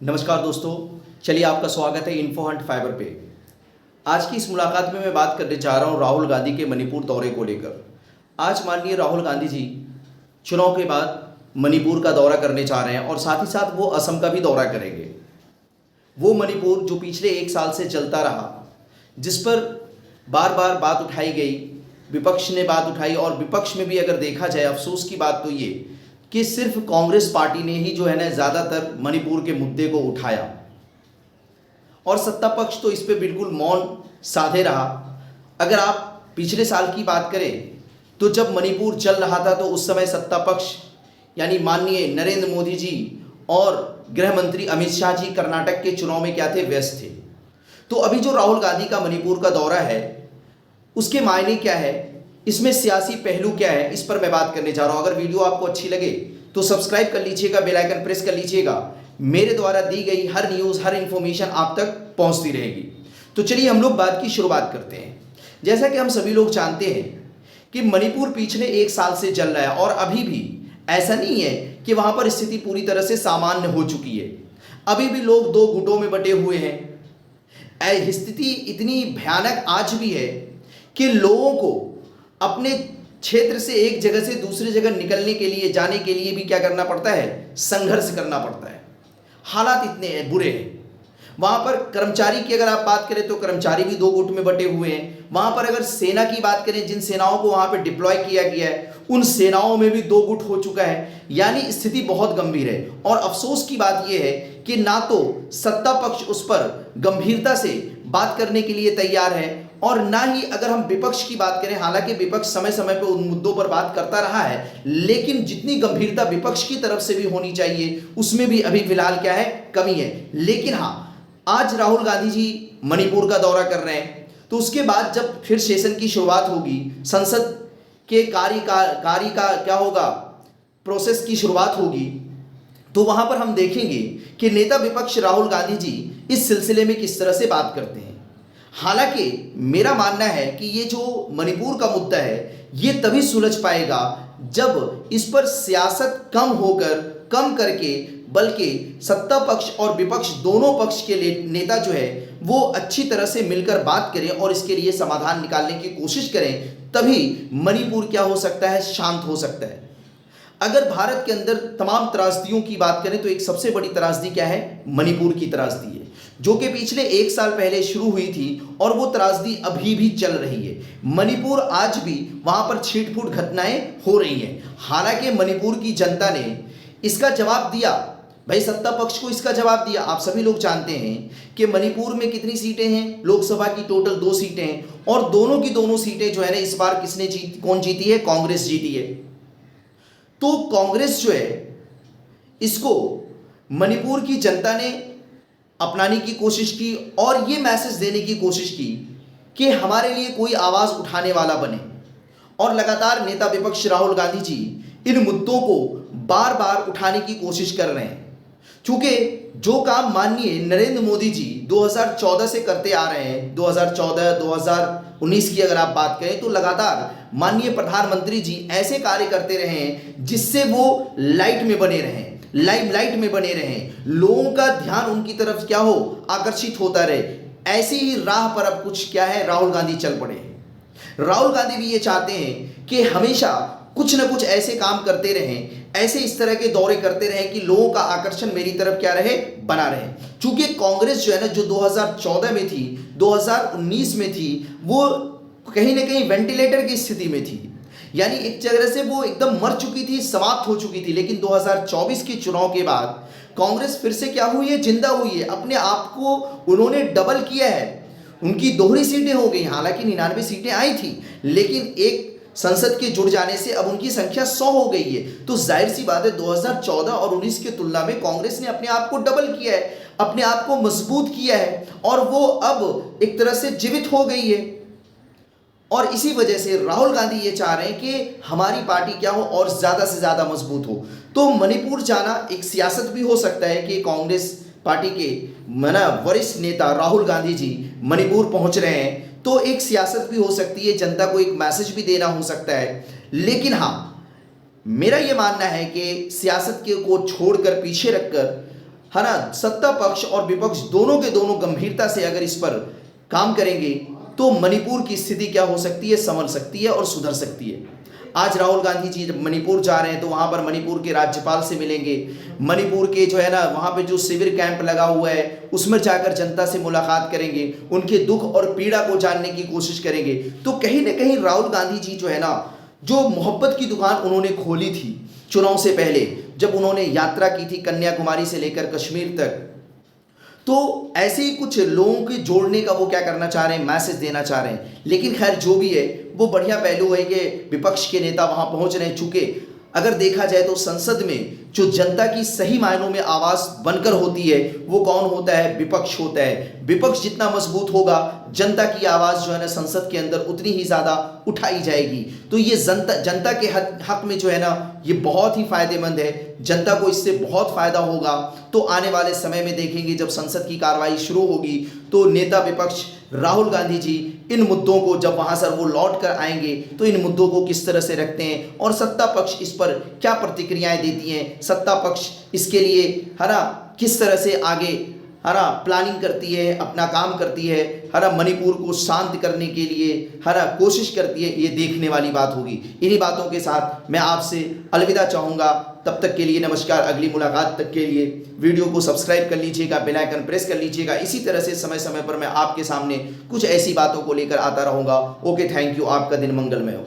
नमस्कार दोस्तों, चलिए आपका स्वागत है इन्फो हंट फाइबर पे। आज की इस मुलाकात में मैं बात करने जा रहा हूं राहुल गांधी के मणिपुर दौरे को लेकर। आज माननीय राहुल गांधी जी चुनाव के बाद मणिपुर का दौरा करने जा रहे हैं और साथ ही साथ वो असम का भी दौरा करेंगे। वो मणिपुर जो पिछले 1 साल से चलता रहा, जिस पर बार बार बात उठाई गई, विपक्ष ने बात उठाई और विपक्ष में भी अगर देखा जाए अफसोस की बात तो ये कि सिर्फ कांग्रेस पार्टी ने ही जो है ना ज़्यादातर मणिपुर के मुद्दे को उठाया और सत्ता पक्ष तो इस पे बिल्कुल मौन साधे रहा। अगर आप पिछले साल की बात करें तो जब मणिपुर चल रहा था तो उस समय सत्ता पक्ष यानी माननीय नरेंद्र मोदी जी और गृह मंत्री अमित शाह जी कर्नाटक के चुनाव में क्या थे, व्यस्त थे। तो अभी जो राहुल गांधी का मणिपुर का दौरा है उसके मायने क्या है, इसमें सियासी पहलू क्या है, इस पर मैं बात करने जा रहा हूं। अगर वीडियो आपको अच्छी लगे तो सब्सक्राइब कर लीजिएगा, बेल आइकन प्रेस कर लीजिएगा। मेरे द्वारा दी गई हर न्यूज़, हर इंफॉर्मेशन आप तक पहुंचती रहेगी। तो चलिए हम लोग बात की शुरुआत करते हैं। जैसा कि हम सभी लोग जानते हैं कि मणिपुर पिछले 1 साल से चल रहा है और अभी भी ऐसा नहीं है कि वहां पर स्थिति पूरी तरह से सामान्य हो चुकी है। अभी भी लोग दो गुटों में बटे हुए हैं। स्थिति इतनी भयानक आज भी है कि लोगों को अपने क्षेत्र से एक जगह से दूसरी जगह निकलने के लिए, जाने के लिए भी क्या करना पड़ता है, संघर्ष करना पड़ता है। हालात इतने बुरे हैं। वहां पर कर्मचारी की अगर आप बात करें तो कर्मचारी भी दो गुट में बटे हुए हैं। वहां पर अगर सेना की बात करें, जिन सेनाओं को वहां पर डिप्लॉय किया गया है उन सेनाओं में भी दो गुट हो चुका है। यानी स्थिति बहुत गंभीर है और अफसोस की बात यह है कि ना तो सत्ता पक्ष उस पर गंभीरता से बात करने के लिए तैयार है और ना ही अगर हम विपक्ष की बात करें, हालांकि विपक्ष समय समय पर उन मुद्दों पर बात करता रहा है, लेकिन जितनी गंभीरता विपक्ष की तरफ से भी होनी चाहिए उसमें भी अभी फिलहाल क्या है, कमी है। लेकिन हाँ, आज राहुल गांधी जी मणिपुर का दौरा कर रहे हैं तो उसके बाद जब फिर सेशन की शुरुआत होगी, संसद के कार्य का क्या होगा, प्रोसेस की शुरुआत होगी, तो वहां पर हम देखेंगे कि नेता विपक्ष राहुल गांधी जी इस सिलसिले में किस तरह से बात करते हैं। हालांकि मेरा मानना है कि ये जो मणिपुर का मुद्दा है ये तभी सुलझ पाएगा जब इस पर सियासत कम करके बल्कि सत्ता पक्ष और विपक्ष दोनों पक्ष के नेता जो है वो अच्छी तरह से मिलकर बात करें और इसके लिए समाधान निकालने की कोशिश करें। तभी मणिपुर क्या हो सकता है, शांत हो सकता है। अगर भारत के अंदर तमाम त्रासदियों की बात करें तो एक सबसे बड़ी त्रासदी क्या है, मणिपुर की त्रासदी है, जो कि पिछले 1 साल पहले शुरू हुई थी और वो त्रासदी अभी भी चल रही है। मणिपुर आज भी वहां पर छीट-फूट घटनाएं हो रही हैं। हालांकि मणिपुर की जनता ने इसका जवाब दिया, भाई सत्ता पक्ष को इसका जवाब दिया। आप सभी लोग जानते हैं कि मणिपुर में कितनी सीटें हैं, लोकसभा की टोटल 2 सीटें हैं और दोनों की दोनों सीटें जो है ना इस बार कौन जीती है, कांग्रेस जीती है। तो कांग्रेस जो है इसको मणिपुर की जनता ने अपनाने की कोशिश की और ये मैसेज देने की कोशिश की कि हमारे लिए कोई आवाज़ उठाने वाला बने। और लगातार नेता विपक्ष राहुल गांधी जी इन मुद्दों को बार बार उठाने की कोशिश कर रहे हैं। क्योंकि जो काम माननीय नरेंद्र मोदी जी 2014 से करते आ रहे हैं, 2014, 2019 की अगर आप बात करें तो लगातार माननीय प्रधानमंत्री जी ऐसे कार्य करते रहे हैं जिससे वो लाइट में बने रहें, लाइमलाइट में बने रहें, लोगों का ध्यान उनकी तरफ क्या हो, आकर्षित होता रहे। ऐसी ही राह पर अब कुछ क्या है, राहुल गांधी चल पड़े हैं। राहुल गांधी भी ये चाहते हैं कि हमेशा कुछ न कुछ ऐसे काम करते रहें, ऐसे इस तरह के दौरे करते रहें कि लोगों का आकर्षण मेरी तरफ क्या रहे, बना रहे। क्योंकि कांग्रेस जो है ना, जो 2014 में थी, 2019 में थी, वो कहीं ना कहीं वेंटिलेटर की स्थिति में थी। यानी एक तरह से वो एकदम मर चुकी थी, समाप्त हो चुकी थी। लेकिन 2024 के चुनाव के बाद कांग्रेस फिर से क्या हुई है, जिंदा हुई है। अपने आप को उन्होंने डबल किया है, उनकी दोहरी सीटें हो गई। हालांकि 99 सीटें आई थी, लेकिन एक संसद के जुड़ जाने से अब उनकी संख्या 100 हो गई है। तो जाहिर सी बात है 2014 और 19 की तुलना में कांग्रेस ने अपने आप को डबल किया है, अपने आप को मजबूत किया है और वो अब एक तरह से जीवित हो गई है। और इसी वजह से राहुल गांधी ये चाह रहे हैं कि हमारी पार्टी क्या हो और ज़्यादा से ज़्यादा मजबूत हो। तो मणिपुर जाना एक सियासत भी हो सकता है कि कांग्रेस पार्टी के वरिष्ठ नेता राहुल गांधी जी मणिपुर पहुंच रहे हैं, तो एक सियासत भी हो सकती है, जनता को एक मैसेज भी देना हो सकता है। लेकिन हाँ, मेरा ये मानना है कि सियासत के को छोड़कर, पीछे रखकर है ना, सत्ता पक्ष और विपक्ष दोनों के दोनों गंभीरता से अगर इस पर काम करेंगे तो मणिपुर की स्थिति क्या हो सकती है, संभल सकती है और सुधर सकती है। आज राहुल गांधी जी जब मणिपुर जा रहे हैं तो वहाँ पर मणिपुर के राज्यपाल से मिलेंगे, मणिपुर के जो है ना वहाँ पे जो शिविर कैंप लगा हुआ है उसमें जाकर जनता से मुलाकात करेंगे, उनके दुख और पीड़ा को जानने की कोशिश करेंगे। तो कहीं ना कहीं राहुल गांधी जी जो है ना, जो मोहब्बत की दुकान उन्होंने खोली थी चुनाव से पहले, जब उन्होंने यात्रा की थी कन्याकुमारी से लेकर कश्मीर तक, तो ऐसे ही कुछ लोगों के जोड़ने का वो क्या करना चाह रहे हैं, मैसेज देना चाह रहे हैं। लेकिन खैर जो भी है वो बढ़िया पहलू है कि विपक्ष के नेता वहां पहुंच रहे हैं। चूंकि अगर देखा जाए तो संसद में जो जनता की सही मायनों में आवाज बनकर होती है वो कौन होता है, विपक्ष होता है। विपक्ष जितना मजबूत होगा जनता की आवाज जो है ना संसद के अंदर उतनी ही ज्यादा उठाई जाएगी। तो ये जनता के हक में जो है ना ये बहुत ही फायदेमंद है, जनता को इससे बहुत फायदा होगा। तो आने वाले समय में देखेंगे जब संसद की कार्रवाई शुरू होगी तो नेता विपक्ष राहुल गांधी जी इन मुद्दों को, जब वहां से वो लौट कर आएंगे तो इन मुद्दों को किस तरह से रखते हैं और सत्ता पक्ष इस पर क्या प्रतिक्रियाएं देती हैं, सत्ता पक्ष इसके लिए है ना किस तरह से आगे है ना प्लानिंग करती है, अपना काम करती है ना, मणिपुर को शांत करने के लिए है ना कोशिश करती है, ये देखने वाली बात होगी। इन्हीं बातों के साथ मैं आपसे अलविदा चाहूँगा। तब तक के लिए नमस्कार। अगली मुलाकात तक के लिए वीडियो को सब्सक्राइब कर लीजिएगा, बेल आइकन प्रेस कर लीजिएगा। इसी तरह से समय समय पर मैं आपके सामने कुछ ऐसी बातों को लेकर आता रहूँगा। Okay, thank you. आपका दिन मंगलमय हो।